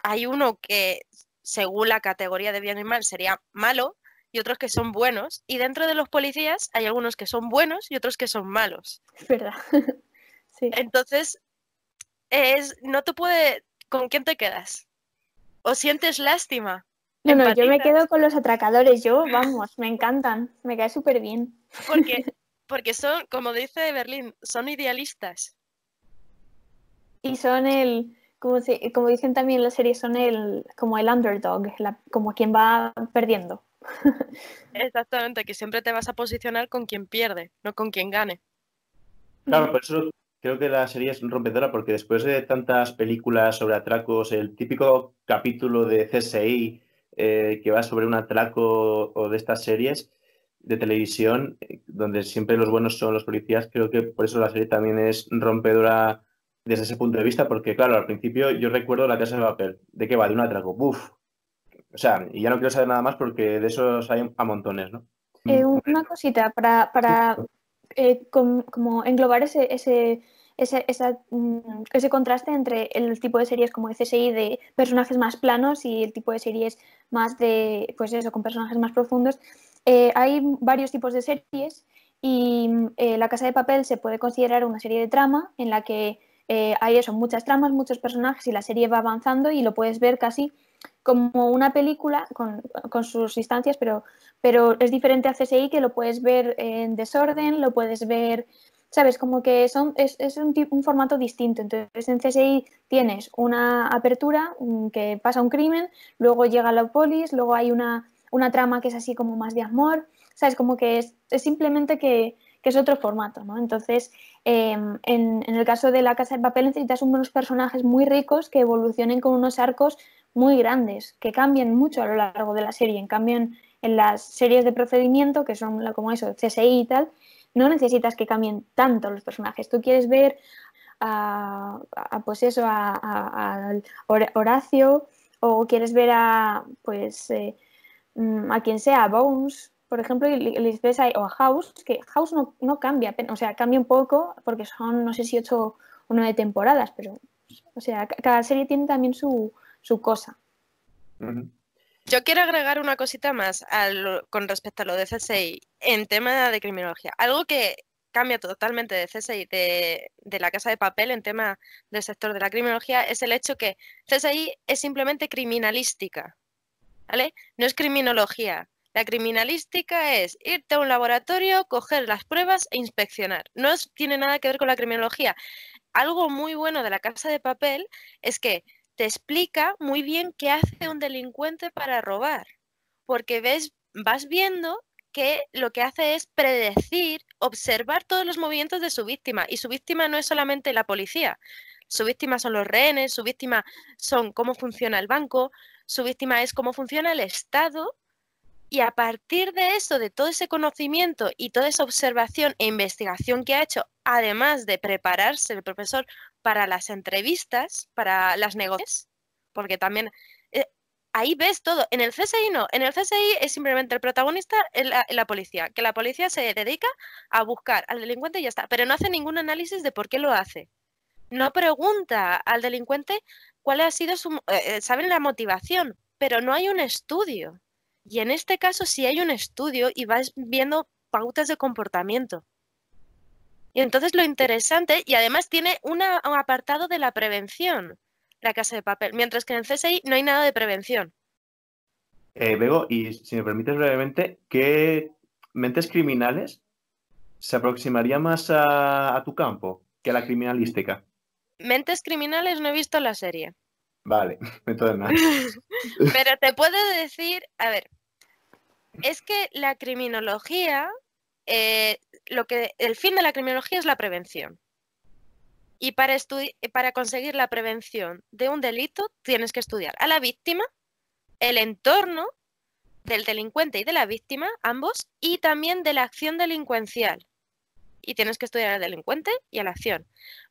hay uno que, según la categoría de bien y mal, sería malo, y otros que son buenos, y dentro de los policías hay algunos que son buenos y otros que son malos. Es verdad. Sí. Entonces, no te puede... ¿Con quién te quedas? ¿O sientes lástima? No, yo me quedo con los atracadores. Vamos, me encantan, me cae súper bien. Porque son, como dice Berlín, son idealistas. y son como dicen también en la serie, son como el underdog, como quien va perdiendo. Exactamente, que siempre te vas a posicionar con quien pierde, no con quien gane. Claro, por eso creo que la serie es rompedora, porque después de tantas películas sobre atracos, el típico capítulo de CSI que va sobre un atraco o de estas series de televisión, donde siempre los buenos son los policías, creo que por eso la serie también es rompedora desde ese punto de vista, porque claro, al principio yo recuerdo La Casa de Papel. ¿De qué va? De un atraco. ¡Buf! O sea, y ya no quiero saber nada más porque de esos hay a montones, ¿no? Una cosita para como englobar ese contraste entre el tipo de series como de CSI de personajes más planos y el tipo de series más de, pues eso, con personajes más profundos. Hay varios tipos de series y La Casa de Papel se puede considerar una serie de trama en la que hay eso, muchas tramas, muchos personajes y la serie va avanzando y lo puedes ver casi como una película con sus instancias, pero es diferente a CSI, que lo puedes ver en desorden, lo puedes ver, ¿sabes? Como que es un formato distinto. Entonces en CSI tienes una apertura, que pasa un crimen, luego llega la polis, luego hay una trama que es así como más de amor, ¿sabes? Como que es simplemente que es otro formato, ¿no? Entonces, en el caso de La Casa de Papel necesitas unos personajes muy ricos que evolucionen con unos arcos muy grandes, que cambian mucho a lo largo de la serie. En cambio, en las series de procedimiento, que son como eso, CSI y tal, no necesitas que cambien tanto los personajes. Tú quieres ver pues eso, a Horacio, o quieres ver a quien sea, a Bones, por ejemplo, y ves o a House, que House no cambia, o sea, cambia un poco porque son, no sé si 8 o 9 temporadas, pero, o sea, cada serie tiene también su cosa. Uh-huh. Yo quiero agregar una cosita más con respecto a lo de CSI en tema de criminología. Algo que cambia totalmente de CSI de La Casa de Papel en tema del sector de la criminología es el hecho que CSI es simplemente criminalística, ¿vale? No es criminología. La criminalística es irte a un laboratorio, coger las pruebas e inspeccionar. No tiene nada que ver con la criminología. Algo muy bueno de La Casa de Papel es que te explica muy bien qué hace un delincuente para robar, porque vas viendo que lo que hace es predecir, observar todos los movimientos de su víctima, y su víctima no es solamente la policía, su víctima son los rehenes, su víctima son cómo funciona el banco, su víctima es cómo funciona el Estado. Y a partir de eso, de todo ese conocimiento y toda esa observación e investigación que ha hecho, además de prepararse el profesor para las entrevistas, para las negociaciones, porque también ahí ves todo. En el CSI no, en el CSI es simplemente el protagonista en la policía, que la policía se dedica a buscar al delincuente y ya está, pero no hace ningún análisis de por qué lo hace. No pregunta al delincuente cuál ha sido saben la motivación, pero no hay un estudio. Y en este caso sí hay un estudio y vas viendo pautas de comportamiento. Y entonces lo interesante, y además tiene un apartado de la prevención, La Casa de Papel, mientras que en el CSI no hay nada de prevención. Bego, y si me permites brevemente, ¿qué mentes criminales se aproximaría más a tu campo que a la criminalística? Mentes criminales no he visto la serie. Vale, entonces nada. Pero te puedo decir, a ver, es que la criminología, el fin de la criminología es la prevención. Y para conseguir la prevención de un delito tienes que estudiar a la víctima, el entorno del delincuente y de la víctima, ambos, y también de la acción delincuencial. Y tienes que estudiar al delincuente y a la acción.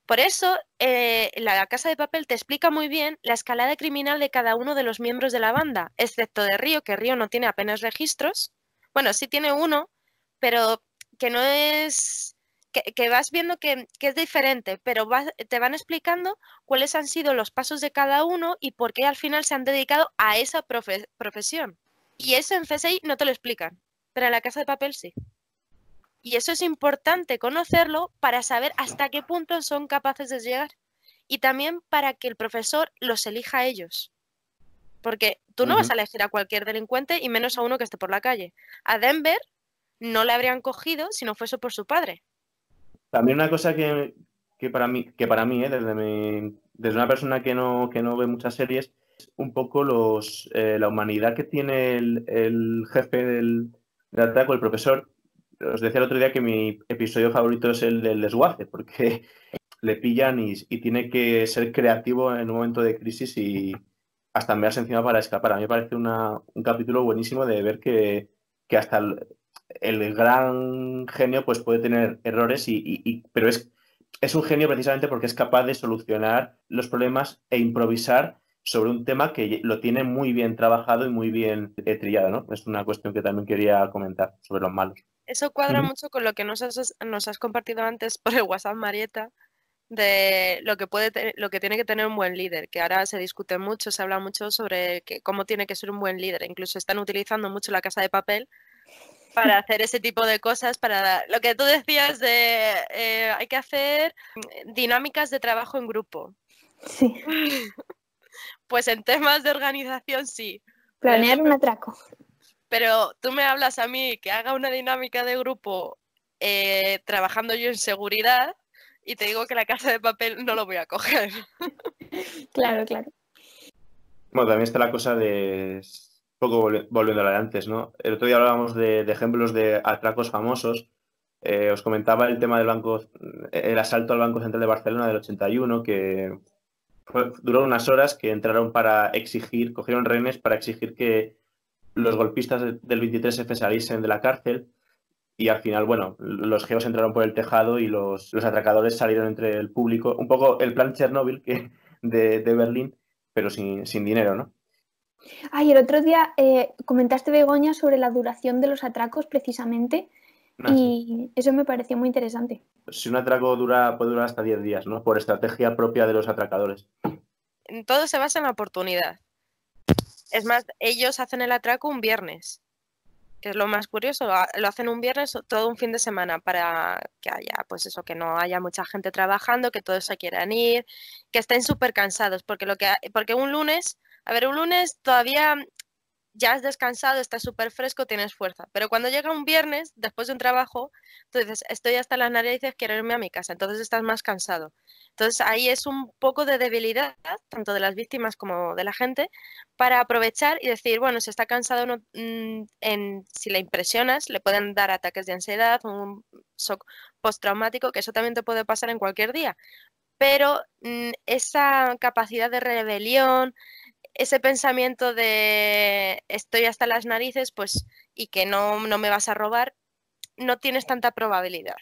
Por eso, La Casa de Papel te explica muy bien la escalada criminal de cada uno de los miembros de la banda, excepto de Río, que Río no tiene apenas registros. Bueno, sí tiene uno, pero que no es... Que vas viendo que es diferente, pero te van explicando cuáles han sido los pasos de cada uno y por qué al final se han dedicado a esa profesión. Y eso en CSI no te lo explican, pero en La Casa de Papel sí. Y eso es importante conocerlo para saber hasta qué punto son capaces de llegar. Y también para que el profesor los elija a ellos. Porque tú no vas a elegir a cualquier delincuente y menos a uno que esté por la calle. A Denver no le habrían cogido si no fuese por su padre. También una cosa que para mí, desde desde una persona que no ve muchas series, un poco la humanidad que tiene el jefe del atraco, el profesor. Os decía el otro día que mi episodio favorito es el del desguace, porque le pillan y tiene que ser creativo en un momento de crisis y hasta enviarse encima para escapar. A mí me parece un capítulo buenísimo de ver que hasta el gran genio pues puede tener errores, pero es un genio precisamente porque es capaz de solucionar los problemas e improvisar sobre un tema que lo tiene muy bien trabajado y muy bien trillado, ¿no? Es una cuestión que también quería comentar sobre los malos. Eso cuadra mucho con lo que nos has compartido antes por el WhatsApp, Marieta, de lo que tiene que tener un buen líder, que ahora se discute mucho, se habla mucho sobre cómo tiene que ser un buen líder. Incluso están utilizando mucho La Casa de Papel para hacer ese tipo de cosas, para lo que tú decías de hay que hacer dinámicas de trabajo en grupo. Sí. Pues en temas de organización sí. Planear un atraco. Pero tú me hablas a mí que haga una dinámica de grupo trabajando yo en seguridad y te digo que La Casa de Papel no lo voy a coger. Claro, claro. Bueno, también está la cosa de, un poco volviendo a la de antes, ¿no? El otro día hablábamos de ejemplos de atracos famosos. Os comentaba el tema el asalto al Banco Central de Barcelona del 81, que duró unas horas, que entraron para exigir, cogieron rehenes para exigir que los golpistas del 23F saliesen de la cárcel y al final, bueno, los geos entraron por el tejado y los atracadores salieron entre el público. Un poco el plan Chernobyl de Berlín, pero sin dinero, ¿no? Ay, el otro día comentaste, Begoña, sobre la duración de los atracos precisamente y eso me pareció muy interesante. Si un atraco puede durar hasta 10 días, ¿no? Por estrategia propia de los atracadores. Todo se basa en la oportunidad. Es más, ellos hacen el atraco un viernes, que es lo más curioso. Lo hacen un viernes todo un fin de semana para que haya, pues eso, que no haya mucha gente trabajando, que todos se quieran ir, que estén súper cansados, porque un lunes todavía ya has descansado, estás súper fresco, tienes fuerza. Pero cuando llega un viernes, después de un trabajo, tú dices, estoy hasta las narices, quiero irme a mi casa. Entonces estás más cansado. Entonces ahí es un poco de debilidad, tanto de las víctimas como de la gente, para aprovechar y decir, bueno, si está cansado, si le impresionas, le pueden dar ataques de ansiedad, un shock postraumático, que eso también te puede pasar en cualquier día. Pero esa capacidad de rebelión, ese pensamiento de estoy hasta las narices, pues, y que no me vas a robar, no tienes tanta probabilidad,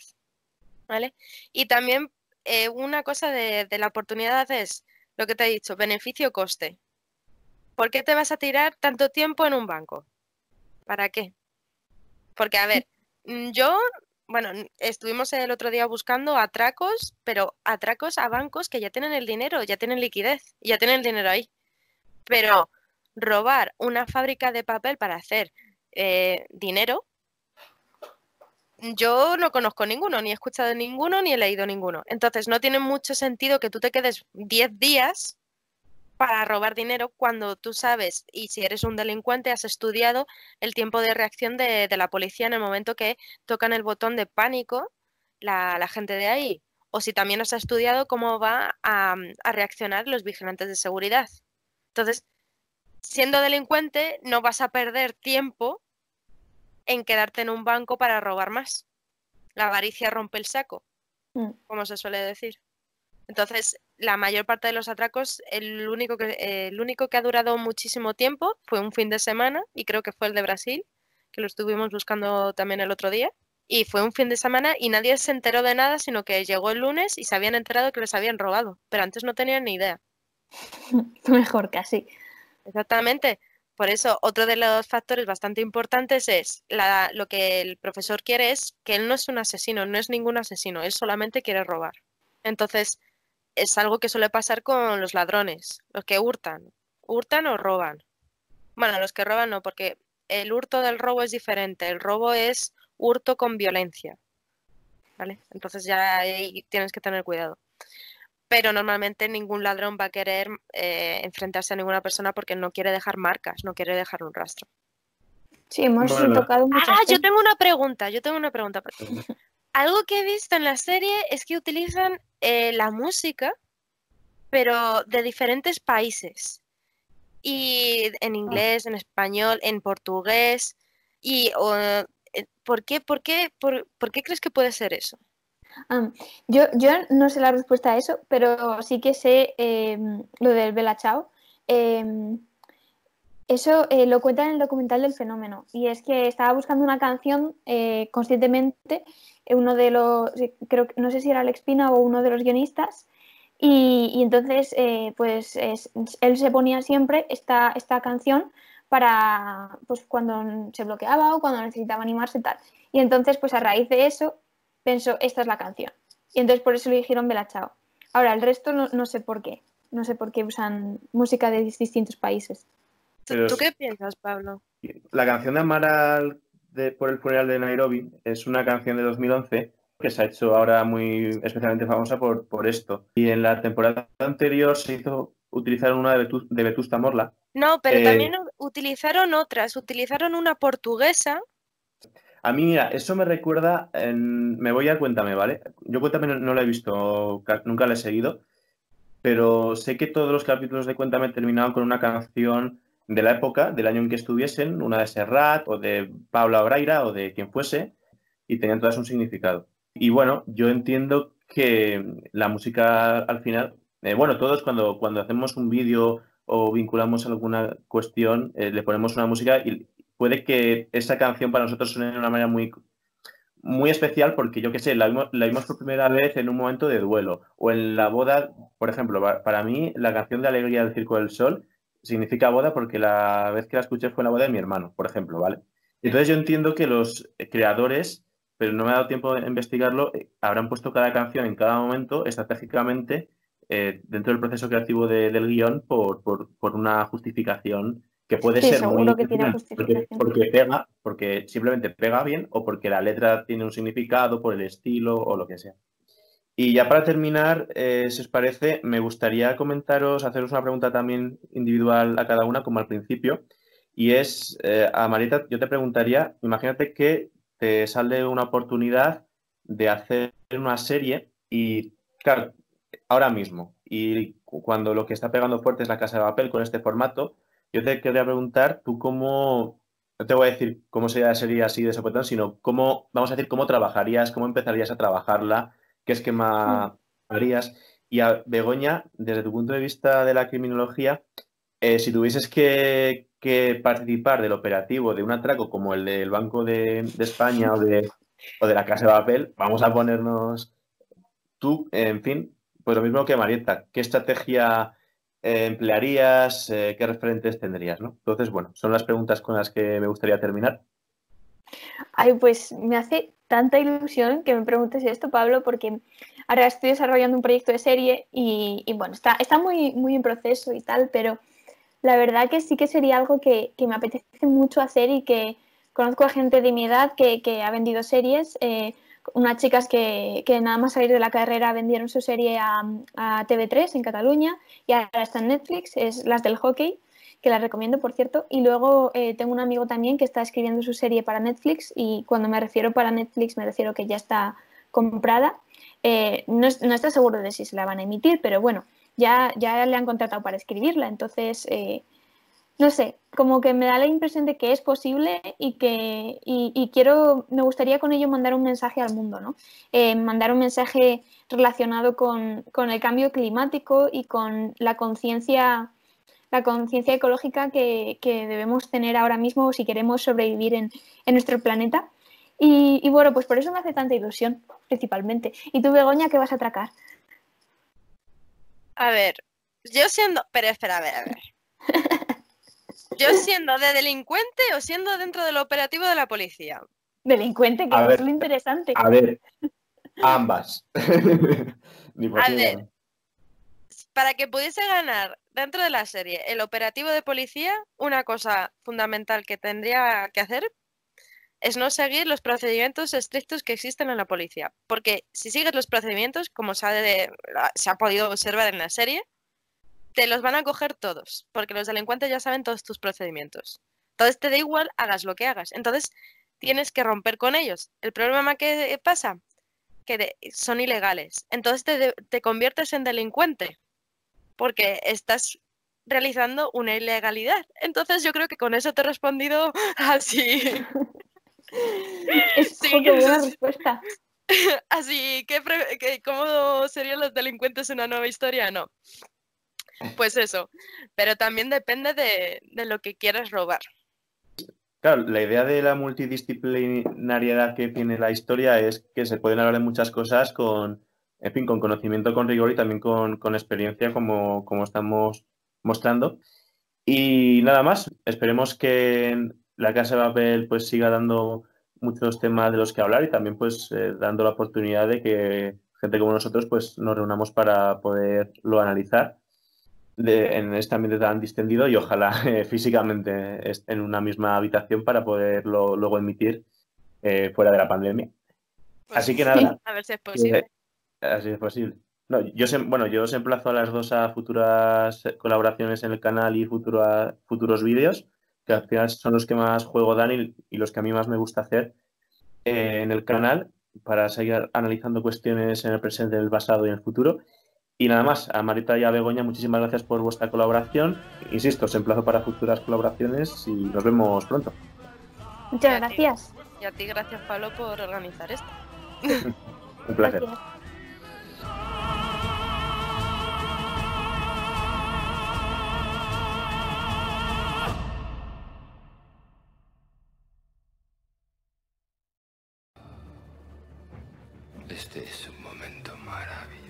¿vale? Y también una cosa de la oportunidad es lo que te he dicho, beneficio-coste. ¿Por qué te vas a tirar tanto tiempo en un banco? ¿Para qué? Porque, a ver, bueno, estuvimos el otro día buscando atracos, pero atracos a bancos que ya tienen el dinero, ya tienen liquidez, ya tienen el dinero ahí. Pero robar una fábrica de papel para hacer dinero, yo no conozco ninguno, ni he escuchado ninguno, ni he leído ninguno. Entonces no tiene mucho sentido que tú te quedes 10 días para robar dinero cuando tú sabes, y si eres un delincuente, has estudiado el tiempo de reacción de la policía en el momento que tocan el botón de pánico la gente de ahí. O si también has estudiado cómo va a reaccionar los vigilantes de seguridad. Entonces, siendo delincuente, no vas a perder tiempo en quedarte en un banco para robar más. La avaricia rompe el saco, como se suele decir. Entonces, la mayor parte de los atracos, el único que ha durado muchísimo tiempo fue un fin de semana, y creo que fue el de Brasil, que lo estuvimos buscando también el otro día. Y fue un fin de semana y nadie se enteró de nada, sino que llegó el lunes y se habían enterado que les habían robado, pero antes no tenían ni idea. Mejor casi. Exactamente. Por eso, otro de los factores bastante importantes es lo que el profesor quiere es que él no es un asesino, no es ningún asesino, él solamente quiere robar. Entonces, es algo que suele pasar con los ladrones, los que hurtan o roban. Bueno, los que roban no, porque el hurto del robo es diferente, el robo es hurto con violencia, ¿vale? Entonces ya ahí tienes que tener cuidado. Pero normalmente ningún ladrón va a querer enfrentarse a ninguna persona porque no quiere dejar marcas, no quiere dejar un rastro. Sí, hemos tocado muchas yo tengo una pregunta. Algo que he visto en la serie es que utilizan la música, pero de diferentes países. Y en inglés, en español, en portugués. ¿Por qué crees que puede ser eso? Yo no sé la respuesta a eso, pero sí que sé lo del Bella Ciao. Eso lo cuenta en el documental del fenómeno, y es que estaba buscando una canción conscientemente, uno de los, creo, no sé si era Alex Pina o uno de los guionistas, y entonces él se ponía siempre esta canción para pues cuando se bloqueaba o cuando necesitaba animarse y tal. Y entonces pues a raíz de eso pensó, esta es la canción. Y entonces por eso le dijeron Bella Ciao. Ahora, el resto no sé por qué. No sé por qué usan música de distintos países. Pero ¿Tú qué piensas, Pablo? la canción de Amaral por el funeral de Nairobi es una canción de 2011 que se ha hecho ahora muy especialmente famosa por esto. Y en la temporada anterior se hizo utilizar una de Vetusta Morla. No, pero también utilizaron otras. Utilizaron una portuguesa. A mí, mira, eso me recuerda, me voy a Cuéntame, ¿vale? Yo Cuéntame no la he visto, nunca la he seguido, pero sé que todos los capítulos de Cuéntame terminaban con una canción de la época, del año en que estuviesen, una de Serrat o de Paula Braira o de quien fuese, y tenían todas un significado. Y bueno, yo entiendo que la música al final, bueno, todos cuando hacemos un vídeo o vinculamos alguna cuestión, le ponemos una música y puede que esa canción para nosotros suene de una manera muy especial porque yo qué sé, la vimos por primera vez en un momento de duelo o en la boda, por ejemplo, para mí la canción de Alegría del Circo del Sol significa boda porque la vez que la escuché fue en la boda de mi hermano, por ejemplo, ¿vale? Entonces yo entiendo que los creadores, pero no me ha dado tiempo de investigarlo, habrán puesto cada canción en cada momento estratégicamente dentro del proceso creativo del guión por una justificación que puede Sí, ser muy seguro que tiene justificación. porque pega, porque simplemente pega bien o porque la letra tiene un significado por el estilo o lo que sea. Y ya para terminar, si os parece, me gustaría comentaros, haceros una pregunta también individual a cada una, como al principio, y es, a Marieta, yo te preguntaría, imagínate que te sale una oportunidad de hacer una serie y, claro, ahora mismo, y cuando lo que está pegando fuerte es La Casa de Papel con este formato, yo te quería preguntar, tú cómo, no te voy a decir cómo sería la serie así de sopetón, sino cómo, vamos a decir, cómo trabajarías, cómo empezarías a trabajarla, qué esquema harías. Y a Begoña, desde tu punto de vista de la criminología, si tuvieses que participar del operativo de un atraco como el del Banco de España o de la Casa de Papel, vamos a ponernos tú, en fin, pues lo mismo que Marieta, ¿qué estrategia emplearías? ¿Qué referentes tendrías? ¿No? Entonces, bueno, son las preguntas con las que me gustaría terminar. Ay, pues me hace tanta ilusión que me preguntes esto, Pablo, porque ahora estoy desarrollando un proyecto de serie y bueno, está muy en proceso y tal, pero la verdad que sí que sería algo que me apetece mucho hacer y que conozco a gente de mi edad que ha vendido series, unas chicas que nada más salir de la carrera vendieron su serie a TV3 en Cataluña y ahora está en Netflix, es las del hockey, que las recomiendo, por cierto. Y luego tengo un amigo también que está escribiendo su serie para Netflix y cuando me refiero para Netflix me refiero que ya está comprada. No está seguro de si se la van a emitir, pero bueno, ya le han contratado para escribirla, entonces no sé, como que me da la impresión de que es posible y me gustaría con ello mandar un mensaje al mundo, ¿no? Mandar un mensaje relacionado con el cambio climático y con la conciencia ecológica que debemos tener ahora mismo si queremos sobrevivir en nuestro planeta. Y bueno, pues por eso me hace tanta ilusión, principalmente. ¿Y tú, Begoña, qué vas a atracar? A ver, yo siendo... Pero espera, a ver. ¿Yo siendo de delincuente o siendo dentro del operativo de la policía? Delincuente, que es lo interesante. A ver, ambas. Ni por A ti ni por ver, mí. para que pudiese ganar dentro de la serie el operativo de policía, una cosa fundamental que tendría que hacer es no seguir los procedimientos estrictos que existen en la policía. Porque si sigues los procedimientos, como se ha podido observar en la serie, te los van a coger todos, porque los delincuentes ya saben todos tus procedimientos. Entonces te da igual, hagas lo que hagas. Entonces tienes que romper con ellos. El problema que pasa, que son ilegales. Entonces te conviertes en delincuente. porque estás realizando una ilegalidad. Entonces yo creo que con eso te he respondido así. Sí, Qué buena respuesta. así que ¿cómo serían los delincuentes en una nueva historia? No. Pues eso, pero también depende de lo que quieras robar. Claro, la idea de la multidisciplinariedad que tiene la historia es que se pueden hablar de muchas cosas en fin, con conocimiento, con rigor y también con experiencia, como estamos mostrando. Y nada más, esperemos que la Casa de Papel pues siga dando muchos temas de los que hablar y también pues dando la oportunidad de que gente como nosotros pues nos reunamos para poderlo analizar en este ambiente tan distendido y ojalá físicamente en una misma habitación para poderlo luego emitir fuera de la pandemia. Pues Así que nada, a ver si es posible. así es posible. No, yo os emplazo a las dos a futuras colaboraciones en el canal y futuros vídeos, que al final son los que más juego dan y los que a mí más me gusta hacer en el canal para seguir analizando cuestiones en el presente, en el pasado y en el futuro. Y nada más, a Marita y a Begoña, muchísimas gracias por vuestra colaboración. Insisto, os emplazo para futuras colaboraciones y nos vemos pronto. Muchas gracias. Y a ti, gracias, Pablo, por organizar esto. Un placer. Gracias. Este es un momento maravilloso.